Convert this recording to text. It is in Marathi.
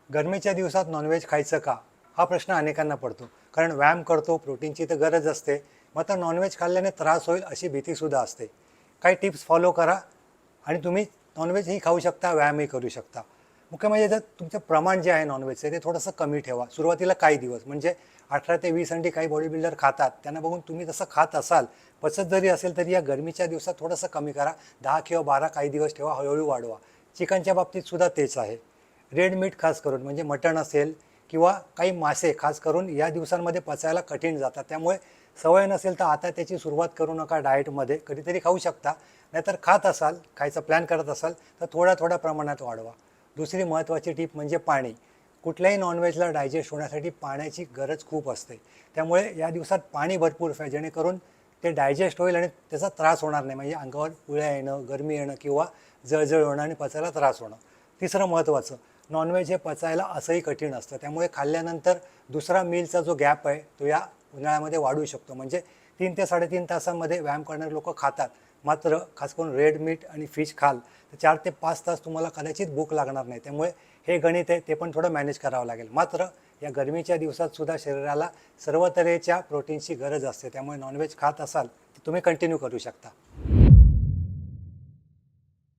गरमीच्या दिवसात नॉनव्हेज खायचं का हा प्रश्न अनेकांना पडतो. कारण व्यायाम करतो, प्रोटीनची तर गरज असते, मात्र नॉनव्हेज खाल्ल्याने त्रास होईल अशी भीतीसुद्धा असते. काही टिप्स फॉलो करा आणि तुम्ही नॉनव्हेजही खाऊ शकता, व्यायामही करू शकता. मुख्य म्हणजे जर तुमचं प्रमाण जे आहे नॉनव्हेजचं ते थोडंसं कमी ठेवा. सुरुवातीला काही दिवस म्हणजे 18 ते 20 अंडी काही बॉडी बिल्डर खातात, त्यांना बघून तुम्ही तसं खात असाल, पचत जरी असेल तरी या गरमीच्या दिवसात थोडंसं कमी करा. 10 किंवा 12 काही दिवस ठेवा, हळूहळू वाढवा. चिकनच्या बाबतीत सुद्धा तेच आहे. रेड मीट खास करून म्हणजे मटण असेल किंवा काही मासे खास करून या दिवसांमध्ये पचायला कठीण जातात. त्यामुळे सवय नसेल तर आता त्याची सुरुवात करू नका डाएटमध्ये. कधीतरी खाऊ शकता, नाहीतर खात असाल, खायचा प्लॅन करत असाल तर थोड्या थोड्या प्रमाणात वाढवा. दुसरी महत्त्वाची टीप म्हणजे पाणी. कुठल्याही नॉनव्हेजला डायजेस्ट होण्यासाठी पाण्याची गरज खूप असते. त्यामुळे या दिवसात पाणी भरपूर प्या, जेणेकरून ते डायजेस्ट होईल आणि त्याचा त्रास होणार नाही. म्हणजे अंगावर पुळ्या येणं, गरमी येणं किंवा जळजळ होणं आणि पचायला त्रास होणं. तिसरं महत्त्वाचं, नॉनव्हेज हे पचायला असंही कठीण असतं. त्यामुळे खाल्ल्यानंतर दुसरा मीलचा जो गॅप आहे तो या उन्हाळ्यामध्ये वाढू शकतो. म्हणजे 3 ते 3.5 तासांमध्ये व्यायाम करणारे लोक खातात, मात्र खास करून रेड मीट आणि फिश खाल तर 4 ते 5 तास तुम्हाला कदाचित भूक लागणार नाही. त्यामुळे हे गणित आहे ते पण थोडं मॅनेज करावं लागेल. मात्र या गरमीच्या दिवसात सुद्धा शरीराला सर्व तऱ्हेच्या प्रोटीनची गरज असते. त्यामुळे नॉनव्हेज खात असाल तर तुम्ही कंटिन्यू करू शकता.